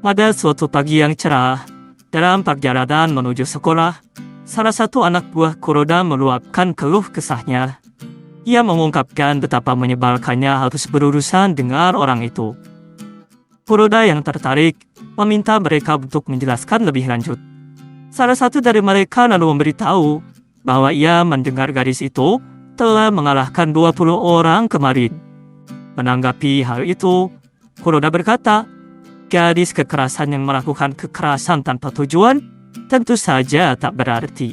Pada suatu pagi yang cerah, dalam perjalanan menuju sekolah, salah satu anak buah Kuroda meluapkan keluh kesahnya. Ia mengungkapkan betapa menyebalkannya harus berurusan dengan orang itu. Kuroda yang tertarik meminta mereka untuk menjelaskan lebih lanjut. Salah satu dari mereka lalu memberitahu bahwa ia mendengar gadis itu telah mengalahkan 20 orang kemarin. Menanggapi hal itu, Kuroda berkata, gadis kekerasan yang melakukan kekerasan tanpa tujuan tentu saja tak berarti.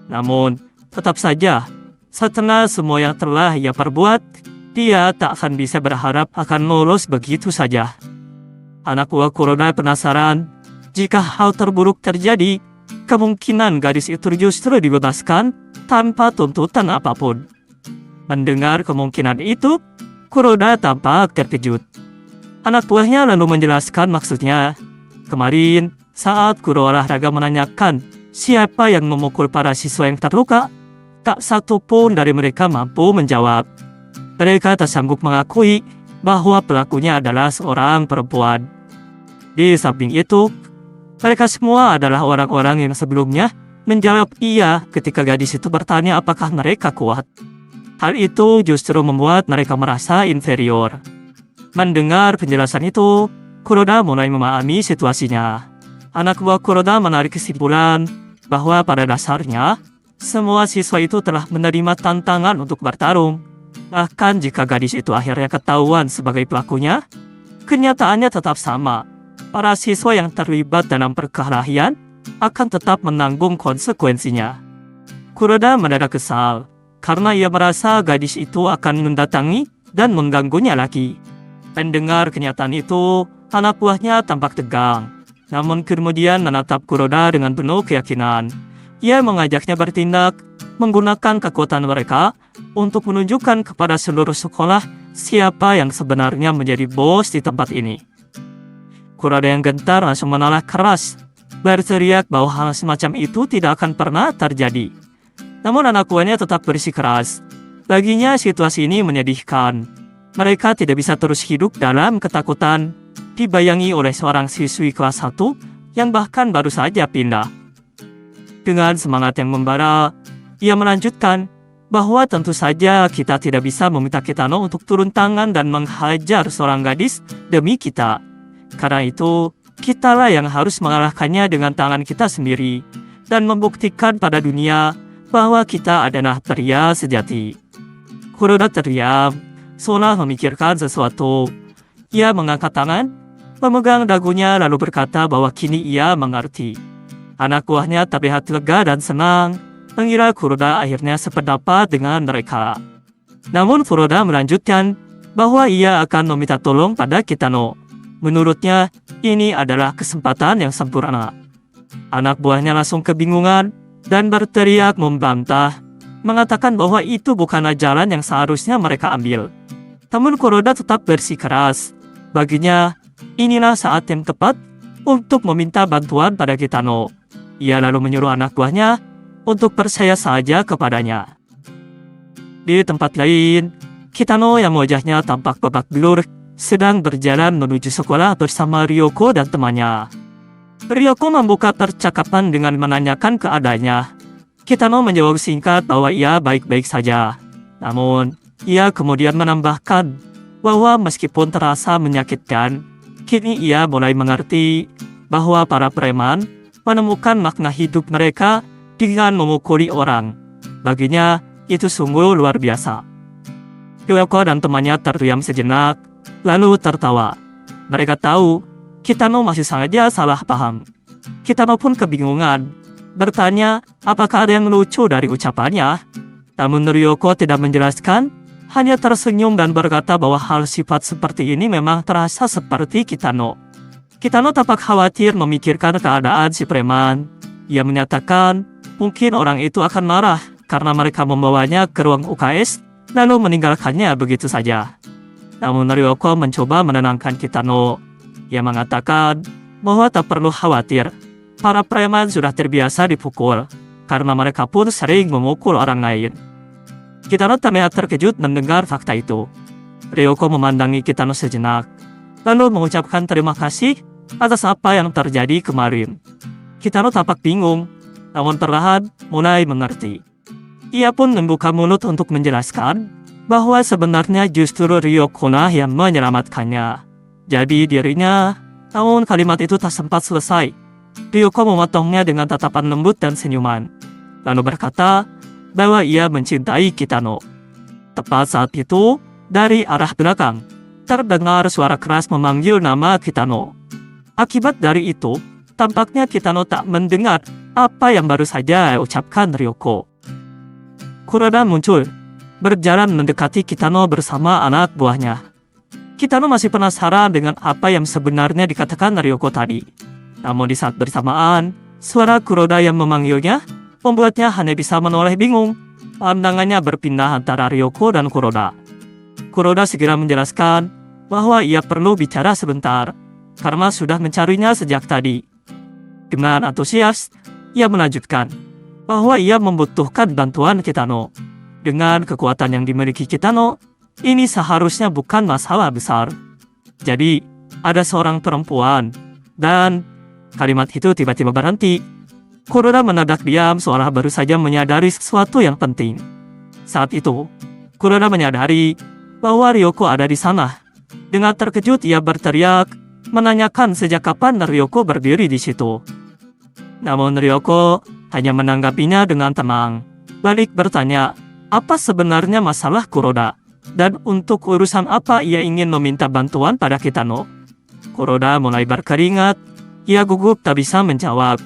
Namun, tetap saja, setelah semua yang telah ia perbuat, dia tak akan bisa berharap akan lolos begitu saja. Anak buah Kuroda penasaran, jika hal terburuk terjadi, kemungkinan gadis itu justru dibebaskan tanpa tuntutan apapun. Mendengar kemungkinan itu, Kuroda tampak terkejut. Anak buahnya lalu menjelaskan maksudnya. Kemarin, saat guru olahraga menanyakan siapa yang memukul para siswa yang terluka, tak satu pun dari mereka mampu menjawab. Mereka tak sanggup mengakui bahwa pelakunya adalah seorang perempuan. Di samping itu, mereka semua adalah orang-orang yang sebelumnya menjawab iya ketika gadis itu bertanya apakah mereka kuat. Hal itu justru membuat mereka merasa inferior. Mendengar penjelasan itu, Kuroda mulai memahami situasinya. Anak buah Kuroda menarik kesimpulan bahwa pada dasarnya, semua siswa itu telah menerima tantangan untuk bertarung. Bahkan jika gadis itu akhirnya ketahuan sebagai pelakunya, kenyataannya tetap sama. Para siswa yang terlibat dalam perkelahian akan tetap menanggung konsekuensinya. Kuroda mendadak kesal karena ia merasa gadis itu akan mendatangi dan mengganggunya lagi. Mendengar kenyataan itu, anak buahnya tampak tegang. Namun kemudian menatap Kuroda dengan penuh keyakinan. Ia mengajaknya bertindak, menggunakan kekuatan mereka untuk menunjukkan kepada seluruh sekolah siapa yang sebenarnya menjadi bos di tempat ini. Kuroda yang gentar langsung menolak keras, berteriak bahwa hal semacam itu tidak akan pernah terjadi. Namun anak buahnya tetap bersikeras. Baginya situasi ini menyedihkan. Mereka tidak bisa terus hidup dalam ketakutan, dibayangi oleh seorang siswi kelas 1 yang bahkan baru saja pindah. Dengan semangat yang membara, ia melanjutkan bahwa tentu saja kita tidak bisa meminta Kitano untuk turun tangan dan menghajar seorang gadis demi kita. Karena itu, kitalah yang harus mengalahkannya dengan tangan kita sendiri dan membuktikan pada dunia bahwa kita adalah pria sejati. Kuroda terdiam, seolah memikirkan sesuatu. Ia mengangkat tangan, memegang dagunya lalu berkata bahwa kini ia mengerti. Anak buahnya terlihat lega dan senang, mengira Kuroda akhirnya sependapat dengan mereka. Namun Kuroda melanjutkan bahwa ia akan meminta tolong pada Kitano. Menurutnya, ini adalah kesempatan yang sempurna. Anak buahnya langsung kebingungan dan berteriak membantah, mengatakan bahwa itu bukanlah jalan yang seharusnya mereka ambil. Namun Kuroda tetap bersikeras. Baginya, inilah saat yang tepat untuk meminta bantuan pada Kitano. Ia lalu menyuruh anak buahnya untuk percaya saja kepadanya. Di tempat lain, Kitano yang wajahnya tampak babak belur sedang berjalan menuju sekolah bersama Ryoko dan temannya. Ryoko membuka percakapan dengan menanyakan keadaannya. Kitano menjawab singkat bahwa ia baik-baik saja. Namun, ia kemudian menambahkan bahwa meskipun terasa menyakitkan, kini ia mulai mengerti bahwa para preman menemukan makna hidup mereka dengan memukuli orang. Baginya, itu sungguh luar biasa. Ryoko dan temannya terdiam sejenak, lalu tertawa. Mereka tahu, Kitano masih saja salah paham. Kitano pun kebingungan, bertanya apakah ada yang lucu dari ucapannya. Namun Ryoko tidak menjelaskan, hanya tersenyum dan berkata bahwa hal sifat seperti ini memang terasa seperti Kitano. Kitano tampak khawatir memikirkan keadaan si preman. Ia menyatakan mungkin orang itu akan marah karena mereka membawanya ke ruang UKS lalu meninggalkannya begitu saja. Namun Ryoko mencoba menenangkan Kitano. Ia mengatakan bahwa tak perlu khawatir. Para preman sudah terbiasa dipukul karena mereka pun sering memukul orang lain. Kitano terlihat terkejut mendengar fakta itu. Ryoko memandangi Kitano sejenak, lalu mengucapkan terima kasih atas apa yang terjadi kemarin. Kitano tampak bingung, namun perlahan mulai mengerti. Ia pun membuka mulut untuk menjelaskan bahwa sebenarnya justru Ryoko yang menyelamatkannya. Jadi dirinya, namun kalimat itu tak sempat selesai. Ryoko memotongnya dengan tatapan lembut dan senyuman, lalu berkata bahwa ia mencintai Kitano. Tepat saat itu, dari arah belakang, terdengar suara keras memanggil nama Kitano. Akibat dari itu, tampaknya Kitano tak mendengar apa yang baru saja ucapkan Ryoko. Kuroda muncul, berjalan mendekati Kitano bersama anak buahnya. Kitano masih penasaran dengan apa yang sebenarnya dikatakan Ryoko tadi. Namun di saat bersamaan, suara Kuroda yang memanggilnya membuatnya hanya bisa menoleh bingung. Pandangannya berpindah antara Ryoko dan Kuroda. Kuroda segera menjelaskan bahwa ia perlu bicara sebentar, karena sudah mencarinya sejak tadi. Dengan antusias, ia melanjutkan bahwa ia membutuhkan bantuan Kitano. Dengan kekuatan yang dimiliki Kitano, ini seharusnya bukan masalah besar. Jadi, ada seorang perempuan, dan kalimat itu tiba-tiba berhenti. Kuroda mendadak diam seolah baru saja menyadari sesuatu yang penting. Saat itu, Kuroda menyadari bahwa Ryoko ada di sana. Dengan terkejut ia berteriak, menanyakan sejak kapan Ryoko berdiri di situ. Namun Ryoko hanya menanggapinya dengan tenang. Balik bertanya, apa sebenarnya masalah Kuroda? Dan untuk urusan apa ia ingin meminta bantuan pada Kitano? Kuroda mulai berkeringat. Ia gugup tak bisa menjawab.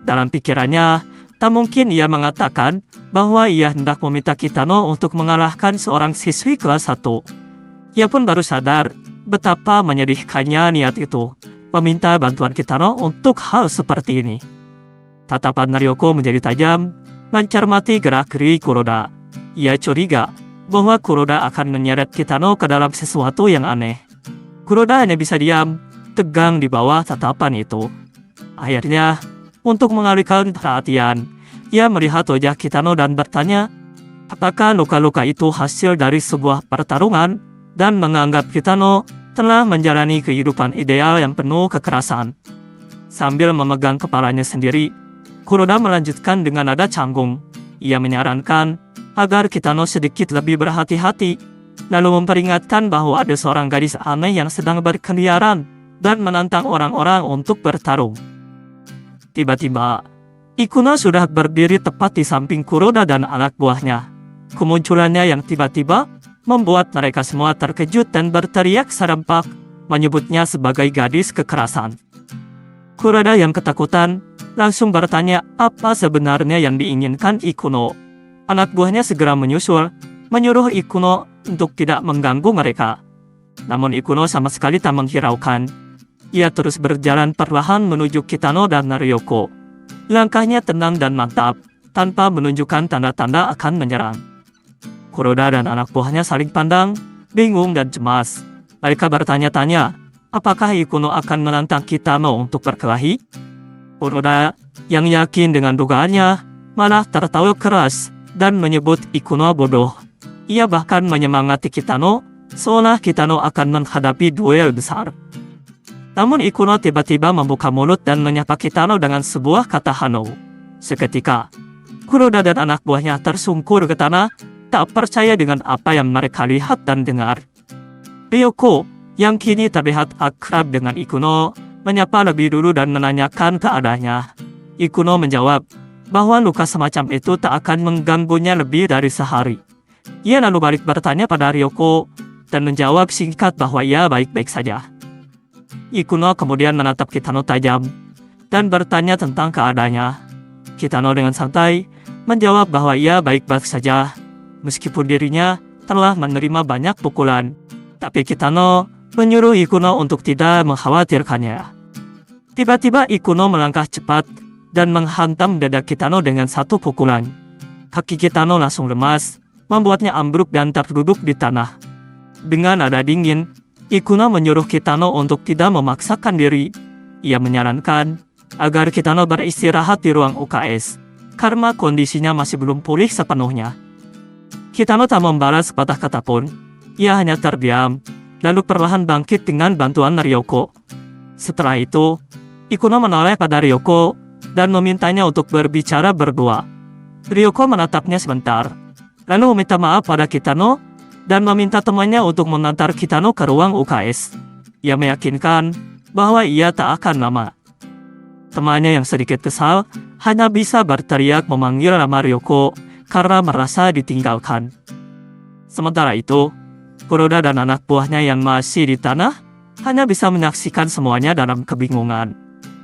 Dalam pikirannya, tak mungkin ia mengatakan bahwa ia hendak meminta Kitano untuk mengalahkan seorang siswi kelas 1. Ia pun baru sadar betapa menyedihkannya niat itu, meminta bantuan Kitano untuk hal seperti ini. Tatapan Ryoko menjadi tajam, mencermati gerak-gerik Kuroda. Ia curiga bahwa Kuroda akan menyeret Kitano ke dalam sesuatu yang aneh. Kuroda hanya bisa diam, tegang di bawah tatapan itu. Akhirnya, untuk mengalihkan perhatian, ia melihat wajah Kitano dan bertanya, apakah luka-luka itu hasil dari sebuah pertarungan, dan menganggap Kitano telah menjalani kehidupan ideal yang penuh kekerasan. Sambil memegang kepalanya sendiri, Kuroda melanjutkan dengan nada canggung. Ia menyarankan agar Kitano sedikit lebih berhati-hati, lalu memperingatkan bahwa ada seorang gadis aneh yang sedang berkeliaran dan menantang orang-orang untuk bertarung. Tiba-tiba, Ikuno sudah berdiri tepat di samping Kuroda dan anak buahnya. Kemunculannya yang tiba-tiba membuat mereka semua terkejut dan berteriak serempak, menyebutnya sebagai gadis kekerasan. Kuroda yang ketakutan langsung bertanya apa sebenarnya yang diinginkan Ikuno. Anak buahnya segera menyusul, menyuruh Ikuno untuk tidak mengganggu mereka. Namun Ikuno sama sekali tak menghiraukan. Ia terus berjalan perlahan menuju Kitano dan Ryoko. Langkahnya tenang dan mantap, tanpa menunjukkan tanda-tanda akan menyerang. Kuroda dan anak buahnya saling pandang, bingung dan cemas. Mereka bertanya-tanya, apakah Ikuno akan menantang Kitano untuk berkelahi? Kuroda, yang yakin dengan dugaannya, malah tertawa keras dan menyebut Ikuno bodoh. Ia bahkan menyemangati Kitano, seolah Kitano akan menghadapi duel besar. Namun Ikuno tiba-tiba membuka mulut dan menyapa Kitano dengan sebuah kata Hano. Seketika, Kuroda dan anak buahnya tersungkur ke tanah, tak percaya dengan apa yang mereka lihat dan dengar. Ryoko, yang kini terlihat akrab dengan Ikuno, menyapa lebih dulu dan menanyakan keadaannya. Ikuno menjawab bahwa luka semacam itu tak akan mengganggunya lebih dari sehari. Ia lalu balik bertanya pada Ryoko, dan menjawab singkat bahwa ia baik-baik saja. Ikuno kemudian menatap Kitano tajam, dan bertanya tentang keadaannya. Kitano dengan santai, menjawab bahwa ia baik-baik saja, meskipun dirinya telah menerima banyak pukulan. Tapi Kitano menyuruh Ikuno untuk tidak mengkhawatirkannya. Tiba-tiba Ikuno melangkah cepat dan menghantam dada Kitano dengan satu pukulan. Kaki Kitano langsung lemas, membuatnya ambruk dan terduduk di tanah. Dengan nada dingin, Ikuno menyuruh Kitano untuk tidak memaksakan diri. Ia menyarankan agar Kitano beristirahat di ruang UKS, karena kondisinya masih belum pulih sepenuhnya. Kitano tak membalas sepatah kata pun. Ia hanya terdiam, lalu perlahan bangkit dengan bantuan Ryoko. Setelah itu, Ikuno menoleh pada Ryoko dan memintanya untuk berbicara berdua. Ryoko menatapnya sebentar, lalu meminta maaf pada Kitano dan meminta temannya untuk mengantar Kitano ke ruang UKS. Ia meyakinkan bahwa ia tak akan lama. Temannya yang sedikit kesal hanya bisa berteriak memanggil nama Ryoko karena merasa ditinggalkan. Sementara itu, Kuroda dan anak buahnya yang masih di tanah hanya bisa menyaksikan semuanya dalam kebingungan.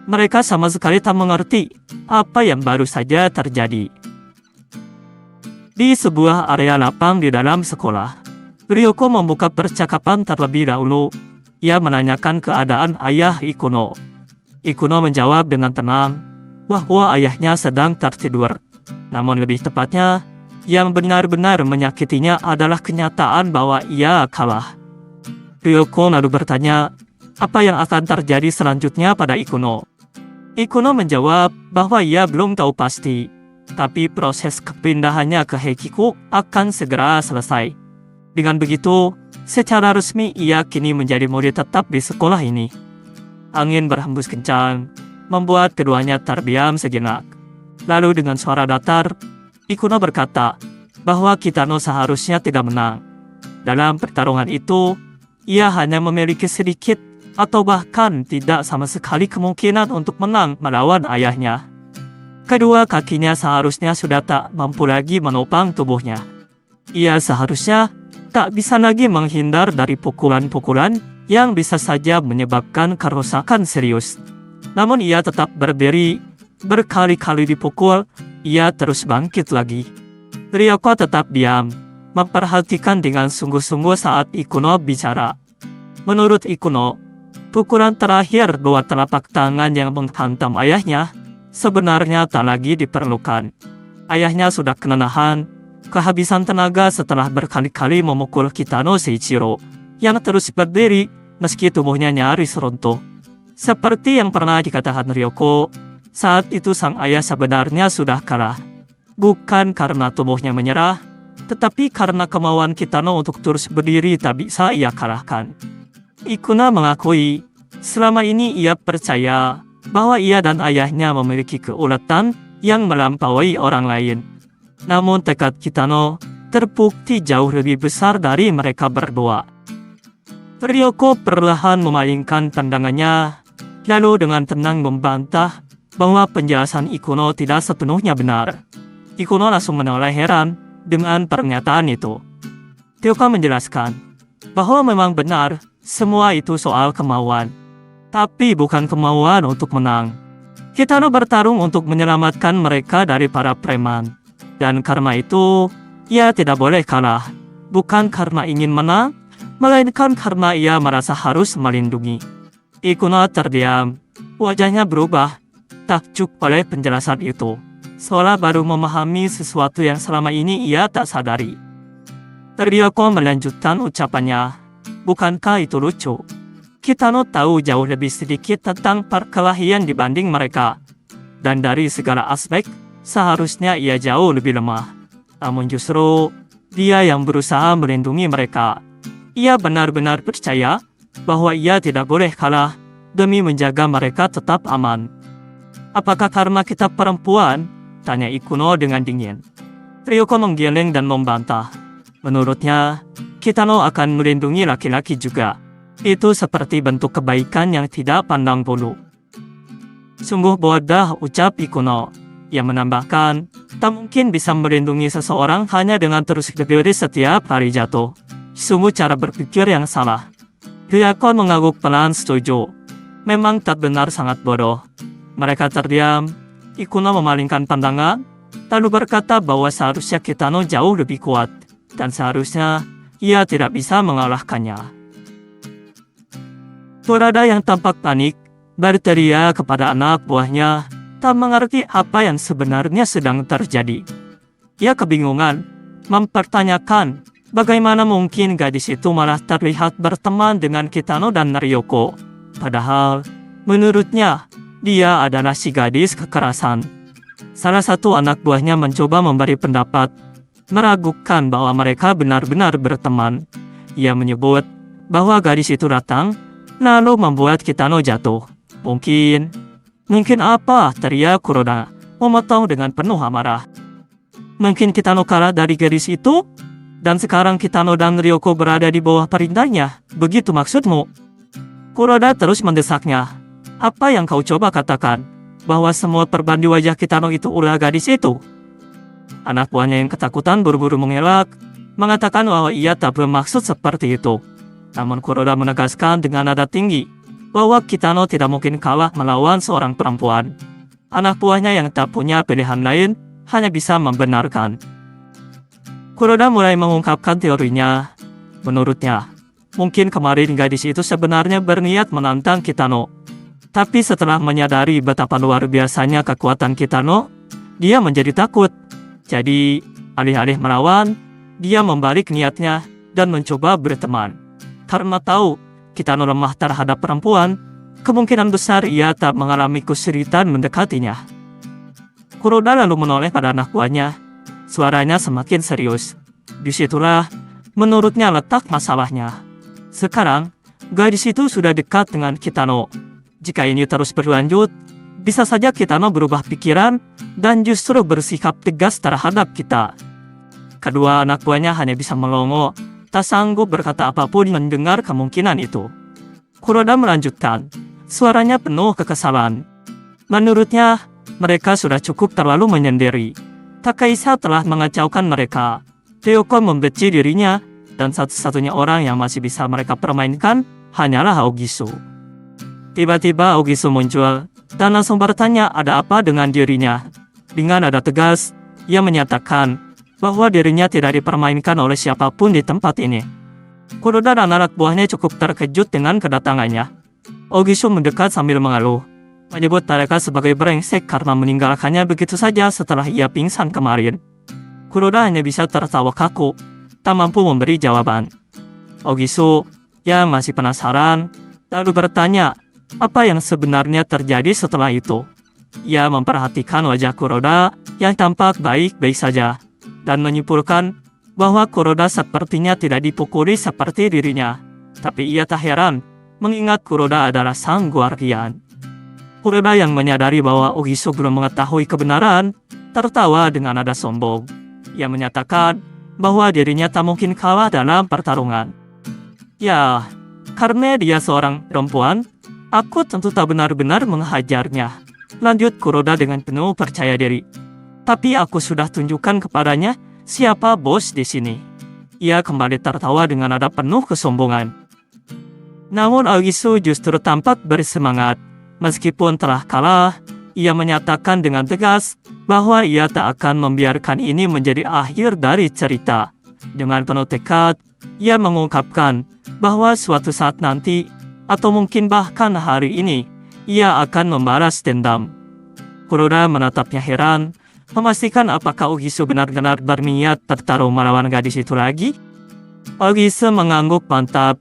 Mereka sama sekali tak mengerti apa yang baru saja terjadi. Di sebuah area lapang di dalam sekolah, Ryoko membuka percakapan terlebih dahulu. Ia menanyakan keadaan ayah Ikuno. Ikuno menjawab dengan tenang bahwa ayahnya sedang tertidur. Namun lebih tepatnya, yang benar-benar menyakitinya adalah kenyataan bahwa ia kalah. Ryoko lalu bertanya, apa yang akan terjadi selanjutnya pada Ikuno? Ikuno menjawab bahwa ia belum tahu pasti, tapi proses kepindahannya ke Heikiku akan segera selesai. Dengan begitu, secara resmi ia kini menjadi murid tetap di sekolah ini. Angin berhembus kencang, membuat keduanya terdiam sejenak. Lalu dengan suara datar, Ikuno berkata bahwa Kitano seharusnya tidak menang. Dalam pertarungan itu, ia hanya memiliki sedikit atau bahkan tidak sama sekali kemungkinan untuk menang melawan ayahnya. Kedua kakinya seharusnya sudah tak mampu lagi menopang tubuhnya. Ia seharusnya tak bisa lagi menghindar dari pukulan-pukulan yang bisa saja menyebabkan kerusakan serius. Namun ia tetap berdiri, berkali-kali dipukul, ia terus bangkit lagi. Ryoko tetap diam, memperhatikan dengan sungguh-sungguh saat Ikuno bicara. Menurut Ikuno, pukulan terakhir dua telapak tangan yang menghantam ayahnya sebenarnya tak lagi diperlukan. Ayahnya sudah kelelahan, kehabisan tenaga setelah berkali-kali memukul Kitano Seiichiro yang terus berdiri meski tubuhnya nyaris runtuh. Seperti yang pernah dikatakan Ryoko, saat itu sang ayah sebenarnya sudah kalah. Bukan karena tubuhnya menyerah, tetapi karena kemauan Kitano untuk terus berdiri tak bisa ia kalahkan. Ikuno mengakui, selama ini ia percaya bahwa ia dan ayahnya memiliki keuletan yang melampaui orang lain. Namun tekad Kitano terbukti jauh lebih besar dari mereka berdua. Ryoko perlahan memalingkan pandangannya, lalu dengan tenang membantah bahwa penjelasan Ikuno tidak sepenuhnya benar. Ikuno langsung menoleh heran dengan pernyataan itu. Ryoka menjelaskan bahwa memang benar semua itu soal kemauan, tapi bukan kemauan untuk menang. Kitano bertarung untuk menyelamatkan mereka dari para preman, dan karena itu ia tidak boleh kalah, bukan karena ingin menang, melainkan karena ia merasa harus melindungi. Ikuno terdiam, wajahnya berubah, takjub oleh penjelasan itu, seolah baru memahami sesuatu yang selama ini ia tak sadari. Ryoko melanjutkan ucapannya, bukankah itu lucu? Kitano tahu jauh lebih sedikit tentang perkelahian dibanding mereka, dan dari segala aspek, seharusnya ia jauh lebih lemah. Namun justru, dia yang berusaha melindungi mereka. Ia benar-benar percaya bahwa ia tidak boleh kalah demi menjaga mereka tetap aman. Apakah karena kita perempuan? Tanya Ikuno dengan dingin. Ryoko menggeleng dan membantah. Menurutnya, Kitano akan melindungi laki-laki juga. Itu seperti bentuk kebaikan yang tidak pandang bulu. Sungguh bodoh, ucap Ikuno. Ia menambahkan, tak mungkin bisa melindungi seseorang hanya dengan terus berdiri setiap hari jatuh. Sungguh cara berpikir yang salah. Ryoko mengangguk pelan setuju. Memang tak benar, sangat bodoh. Mereka terdiam. Ikuno memalingkan pandangan, lalu berkata bahwa seharusnya Kitano jauh lebih kuat, dan seharusnya ia tidak bisa mengalahkannya. Kuroda yang tampak panik berteriak kepada anak buahnya, tak mengerti apa yang sebenarnya sedang terjadi. Ia kebingungan, mempertanyakan bagaimana mungkin gadis itu malah terlihat berteman dengan Kitano dan Ryoko. Padahal, menurutnya, dia adalah si gadis kekerasan. Salah satu anak buahnya mencoba memberi pendapat, meragukan bahwa mereka benar-benar berteman. Ia menyebut bahwa gadis itu datang lalu membuat Kitano jatuh. Mungkin apa? Teriak Kuroda, memotong dengan penuh amarah. Mungkin Kitano kalah dari gadis itu? Dan sekarang Kitano dan Ryoko berada di bawah perintahnya, begitu maksudmu? Kuroda terus mendesaknya. Apa yang kau coba katakan? Bahwa semua perban di wajah Kitano itu ulah gadis itu? Anak buahnya yang ketakutan buru-buru mengelak, mengatakan bahwa ia tak bermaksud seperti itu. Namun Kuroda menegaskan dengan nada tinggi bahwa Kitano tidak mungkin kalah melawan seorang perempuan. Anak buahnya yang tak punya pilihan lain hanya bisa membenarkan. Kuroda mulai mengungkapkan teorinya. Menurutnya, mungkin kemarin gadis itu sebenarnya berniat menantang Kitano. Tapi setelah menyadari betapa luar biasanya kekuatan Kitano, dia menjadi takut. Jadi, alih-alih melawan, dia membalik niatnya dan mencoba berteman. Karena tahu Kitano lemah terhadap perempuan, kemungkinan besar ia tak mengalami kesulitan mendekatinya. Kuroda lalu menoleh pada anak buahnya. Suaranya semakin serius. Disitulah, menurutnya letak masalahnya. Sekarang, gadis itu sudah dekat dengan Kitano. Jika ini terus berlanjut, bisa saja Kitano berubah pikiran dan justru bersikap tegas terhadap kita. Kedua anak buahnya hanya bisa melongo, tak sanggup berkata apapun mendengar kemungkinan itu. Kuroda melanjutkan, suaranya penuh kekesalan. Menurutnya, mereka sudah cukup terlalu menyendiri. Takaisa telah mengacaukan mereka. Ryoko membenci dirinya, dan satu-satunya orang yang masih bisa mereka permainkan hanyalah Aogiso. Tiba-tiba Aogiso muncul, dan langsung bertanya ada apa dengan dirinya. Dengan nada tegas, ia menyatakan bahwa dirinya tidak dipermainkan oleh siapapun di tempat ini. Kuroda dan anak buahnya cukup terkejut dengan kedatangannya. Aogiso mendekat sambil mengeluh, menyebut mereka sebagai brengsek karena meninggalkannya begitu saja setelah ia pingsan kemarin. Kuroda hanya bisa tertawa kaku, tak mampu memberi jawaban. Aogiso, yang masih penasaran, lalu bertanya apa yang sebenarnya terjadi setelah itu. Ia memperhatikan wajah Kuroda yang tampak baik-baik saja, dan menyimpulkan bahwa Kuroda sepertinya tidak dipukuli seperti dirinya. Tapi ia tak heran, mengingat Kuroda adalah sang guardian. Kuroda yang menyadari bahwa Aogiso belum mengetahui kebenaran, tertawa dengan nada sombong. Ia menyatakan bahwa dirinya tak mungkin kalah dalam pertarungan. Ya, karena dia seorang perempuan, aku tentu tak benar-benar menghajarnya. Lanjut Kuroda dengan penuh percaya diri. Tapi aku sudah tunjukkan kepadanya siapa bos di sini. Ia kembali tertawa dengan nada penuh kesombongan. Namun Aogiso justru tampak bersemangat. Meskipun telah kalah, ia menyatakan dengan tegas bahwa ia tak akan membiarkan ini menjadi akhir dari cerita. Dengan penuh tekad, ia mengungkapkan bahwa suatu saat nanti, atau mungkin bahkan hari ini, ia akan membalas dendam. Kuroda menatapnya heran, memastikan apakah Aogiso benar-benar berniat bertarung melawan gadis itu lagi. Aogiso mengangguk mantap.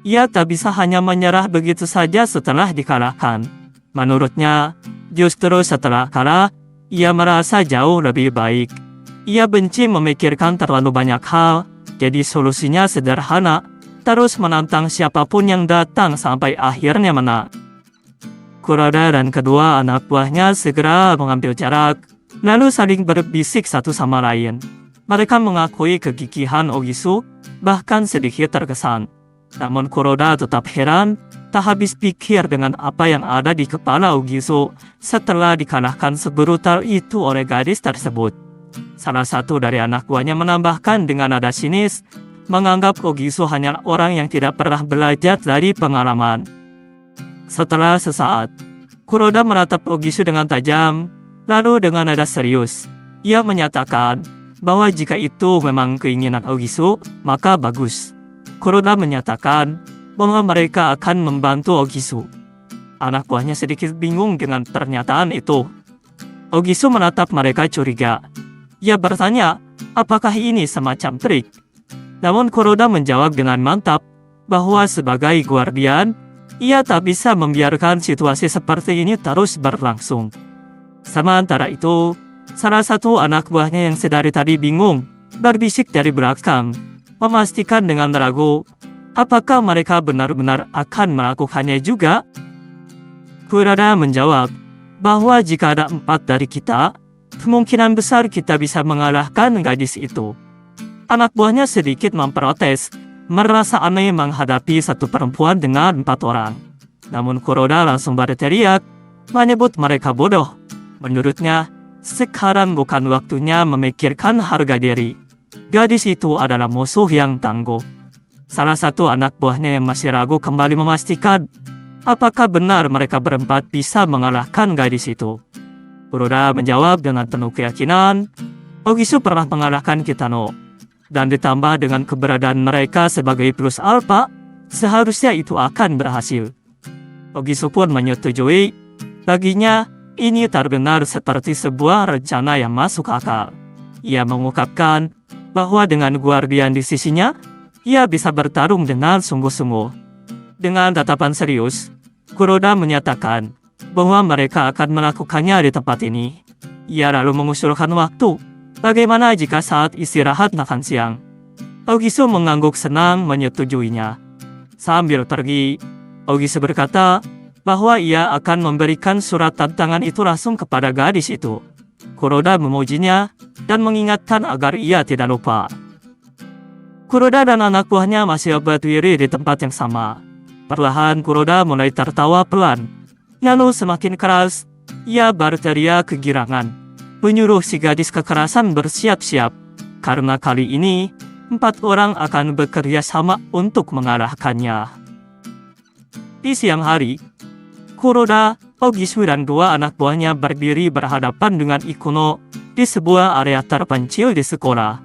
Ia tak bisa hanya menyerah begitu saja setelah dikalahkan. Menurutnya, justru setelah kalah, ia merasa jauh lebih baik. Ia benci memikirkan terlalu banyak hal, jadi solusinya sederhana, terus menantang siapapun yang datang sampai akhirnya menang. Kuroda dan kedua anak buahnya segera mengambil jarak, lalu saling berbisik satu sama lain. Mereka mengakui kegigihan Aogiso, bahkan sedikit terkesan. Namun Kuroda tetap heran, tak habis pikir dengan apa yang ada di kepala Aogiso setelah dikalahkan sebrutal itu oleh gadis tersebut. Salah satu dari anak buahnya menambahkan dengan nada sinis, menganggap Aogiso hanya orang yang tidak pernah belajar dari pengalaman. Setelah sesaat, Kuroda menatap Aogiso dengan tajam, lalu dengan nada serius, ia menyatakan bahwa jika itu memang keinginan Aogiso, maka bagus. Kuroda menyatakan bahwa mereka akan membantu Aogiso. Anak buahnya sedikit bingung dengan pernyataan itu. Aogiso menatap mereka curiga. Ia bertanya, apakah ini semacam trik? Namun Kuroda menjawab dengan mantap bahwa sebagai guardian, ia tak bisa membiarkan situasi seperti ini terus berlangsung. Sementara itu, salah satu anak buahnya yang sedari tadi bingung berbisik dari belakang, memastikan dengan ragu Apakah mereka benar-benar akan melakukannya juga? Kuroda menjawab bahwa jika ada 4 dari kita, kemungkinan besar kita bisa mengalahkan gadis itu. Anak buahnya sedikit memprotes, merasa aneh menghadapi satu perempuan dengan 4 orang. Namun Kuroda langsung berteriak, menyebut mereka bodoh. Menurutnya, sekarang bukan waktunya memikirkan harga diri. Gadis itu adalah musuh yang tangguh. Salah satu anak buahnya yang masih ragu kembali memastikan, apakah benar mereka berempat bisa mengalahkan gadis itu. Kuroda menjawab dengan penuh keyakinan, Ogisu pernah mengalahkan Kitano. Dan ditambah dengan keberadaan mereka sebagai plus alpha, seharusnya itu akan berhasil. Ogisu pun menyetujui, baginya ini terdengar seperti sebuah rencana yang masuk akal. Ia mengungkapkan bahwa dengan Guardian di sisinya, ia bisa bertarung dengan sungguh-sungguh. Dengan tatapan serius, Kuroda menyatakan bahwa mereka akan melakukannya di tempat ini. Ia lalu mengusulkan waktu. Bagaimana jika saat istirahat makan siang? Ogisu mengangguk senang menyetujuinya. Sambil pergi, Ogisu berkata bahwa ia akan memberikan surat tantangan itu langsung kepada gadis itu. Kuroda memujinya dan mengingatkan agar ia tidak lupa. Kuroda dan anak buahnya masih berdiri di tempat yang sama. Perlahan Kuroda mulai tertawa pelan. Lalu semakin keras, ia berteriak kegirangan, menyuruh si gadis kekerasan bersiap-siap. Karena kali ini, 4 orang akan bekerja sama untuk mengalahkannya. Di siang hari, Kuroda, Ogisu dan 2 anak buahnya berdiri berhadapan dengan Ikuno di sebuah area terpencil di sekolah.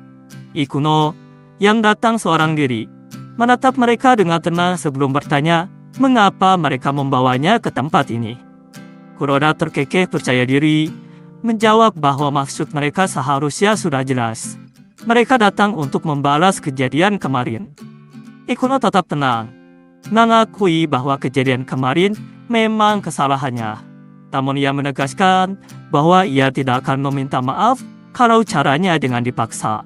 Ikuno yang datang seorang diri menatap mereka dengan tenang sebelum bertanya mengapa mereka membawanya ke tempat ini. Kuroda terkekeh percaya diri, menjawab bahwa maksud mereka seharusnya sudah jelas. Mereka datang untuk membalas kejadian kemarin. Ikuno tetap tenang, mengakui bahwa kejadian kemarin memang kesalahannya. Namun ia menegaskan bahwa ia tidak akan meminta maaf kalau caranya dengan dipaksa.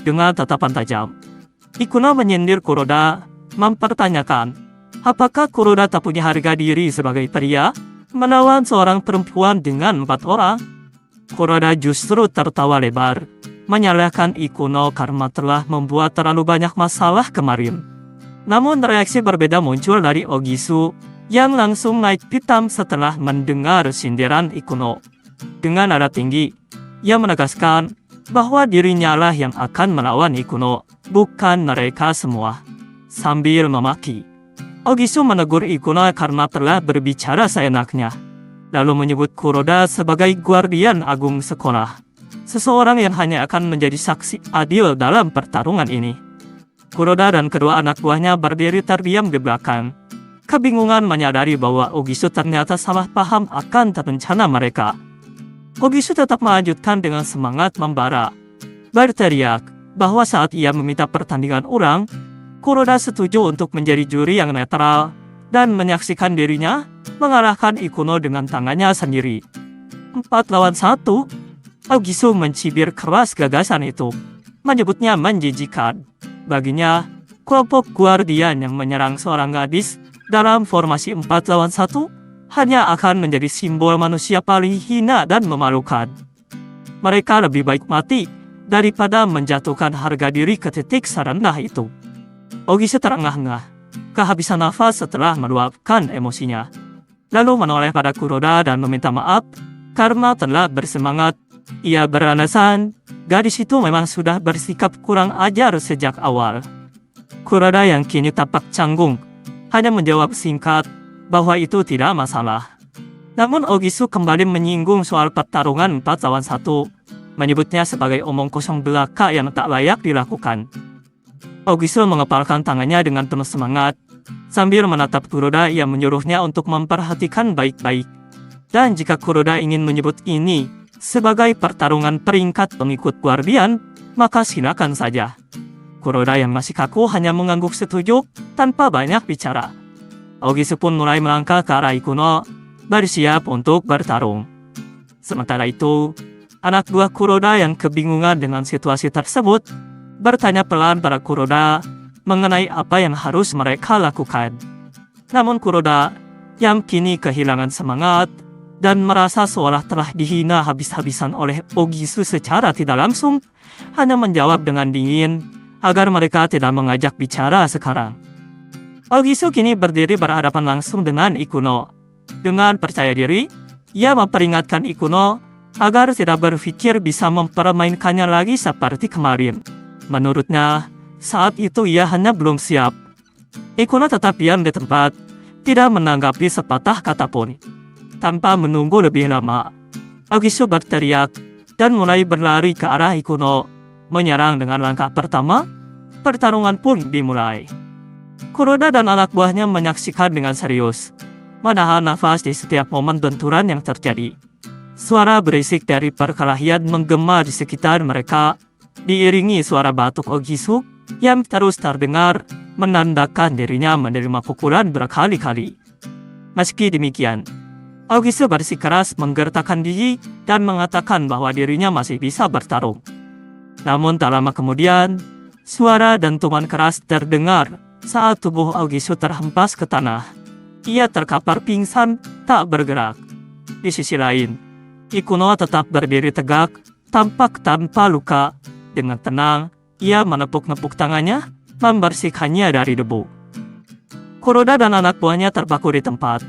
Dengan tatapan tajam, Ikuno menyindir Kuroda, mempertanyakan, apakah Kuroda tak punya harga diri sebagai pria? Melawan seorang perempuan dengan 4 orang? Kuroda justru tertawa lebar, menyalahkan Ikuno karena telah membuat terlalu banyak masalah kemarin. Namun reaksi berbeda muncul dari Ogisu, yang langsung naik pitam setelah mendengar sindiran Ikuno. Dengan nada tinggi, ia menegaskan bahwa dirinya lah yang akan melawan Ikuno, bukan mereka semua. Sambil memaki, Ogisu menegur Ikuno karena telah berbicara seenaknya, lalu menyebut Kuroda sebagai guardian agung sekolah, seseorang yang hanya akan menjadi saksi adil dalam pertarungan ini. Kuroda dan kedua anak buahnya berdiri terdiam di belakang, kebingungan menyadari bahwa Ogisu ternyata salah paham akan rencana mereka. Ogisu tetap melanjutkan dengan semangat membara, berteriak bahwa saat ia meminta pertandingan ulang, Kuroda setuju untuk menjadi juri yang netral dan menyaksikan dirinya mengalahkan Ikuno dengan tangannya sendiri. 4 lawan 1, Ogisu mencibir keras gagasan itu, menyebutnya menjijikan. Baginya, kelompok Guardian yang menyerang seorang gadis dalam formasi 4 lawan 1 hanya akan menjadi simbol manusia paling hina dan memalukan. Mereka lebih baik mati daripada menjatuhkan harga diri ke titik serendah itu. Ogisu terengah-engah, kehabisan nafas setelah meluapkan emosinya. Lalu menoleh pada Kuroda dan meminta maaf karena telah bersemangat. Ia beralasan, gadis itu memang sudah bersikap kurang ajar sejak awal. Kuroda yang kini tampak canggung, hanya menjawab singkat bahwa itu tidak masalah. Namun Ogisu kembali menyinggung soal pertarungan 4 lawan 1, menyebutnya sebagai omong kosong belaka yang tak layak dilakukan. Ogisu mengepalkan tangannya dengan penuh semangat, sambil menatap Kuroda yang menyuruhnya untuk memperhatikan baik-baik. Dan jika Kuroda ingin menyebut ini sebagai pertarungan peringkat pengikut Guardian, maka silakan saja. Kuroda yang masih kaku hanya mengangguk setuju tanpa banyak bicara. Ogisu pun mulai melangkah ke arah Ikuno, bersiap untuk bertarung. Sementara itu, anak buah Kuroda yang kebingungan dengan situasi tersebut bertanya pelan pada Kuroda, mengenai apa yang harus mereka lakukan. Namun Kuroda, yang kini kehilangan semangat, dan merasa seolah telah dihina habis-habisan oleh Ogisu secara tidak langsung, hanya menjawab dengan dingin, agar mereka tidak mengajak bicara sekarang. Ogisu kini berdiri berhadapan langsung dengan Ikuno. Dengan percaya diri, ia memperingatkan Ikuno agar tidak berpikir bisa mempermainkannya lagi seperti kemarin. Menurutnya, saat itu ia hanya belum siap. Ikuno tetap diam di tempat, tidak menanggapi sepatah kata pun. Tanpa menunggu lebih lama, Ogisu berteriak dan mulai berlari ke arah Ikuno. Menyerang dengan langkah pertama, pertarungan pun dimulai. Kuroda dan anak buahnya menyaksikan dengan serius, menahan nafas di setiap momen benturan yang terjadi. Suara berisik dari perkelahian menggema di sekitar mereka, diiringi suara batuk Ogisu yang terus terdengar, menandakan dirinya menerima pukulan berkali-kali. Meski demikian, Ogisu bersikeras menggertakkan gigi dan mengatakan bahwa dirinya masih bisa bertarung. Namun tak lama kemudian, suara dentuman keras terdengar saat tubuh Ogisu terhempas ke tanah. Ia terkapar pingsan, tak bergerak. Di sisi lain, Ikuno tetap berdiri tegak, tampak tanpa luka. Dengan tenang, ia menepuk-nepuk tangannya, membersihkannya dari debu. Kuroda dan anak buahnya terpaku di tempat,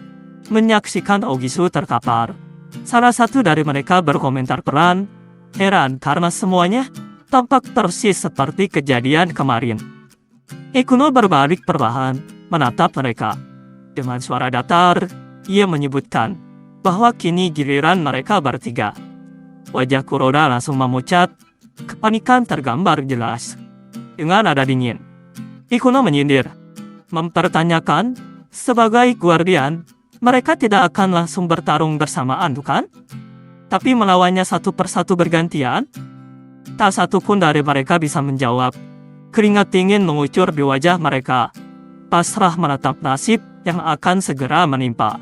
menyaksikan Ogisu terkapar. Salah satu dari mereka berkomentar pelan, heran karena semuanya tampak persis seperti kejadian kemarin. Ikuno berbalik perlahan, menatap mereka. Dengan suara datar, ia menyebutkan bahwa kini giliran mereka bertiga. Wajah Kuroda langsung memucat, kepanikan tergambar jelas. Dengan nada dingin, Ikuno menyindir, mempertanyakan, sebagai guardian, mereka tidak akan langsung bertarung bersamaan, bukan? Tapi melawannya satu persatu bergantian? Tak satu pun dari mereka bisa menjawab. Keringat dingin mengucur di wajah mereka, pasrah menatap nasib yang akan segera menimpa.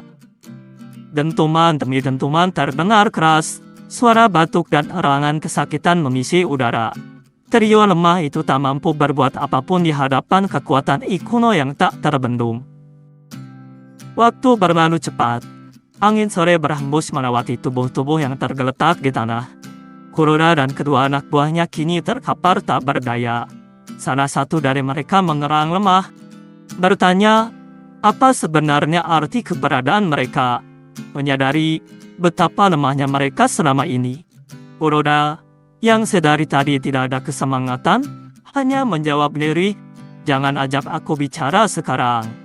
Dentuman demi dentuman terdengar keras, suara batuk dan erangan kesakitan mengisi udara. Trio lemah itu tak mampu berbuat apapun di hadapan kekuatan Ikuno yang tak terbendung. Waktu berlalu cepat. Angin sore berhembus melewati tubuh-tubuh yang tergeletak di tanah. Kuroda dan kedua anak buahnya kini terkapar tak berdaya. Salah satu dari mereka mengerang lemah, bertanya, apa sebenarnya arti keberadaan mereka? Menyadari betapa lemahnya mereka selama ini, Kuroda, yang sedari tadi tidak ada kesemangatan, hanya menjawab lirih, jangan ajak aku bicara sekarang.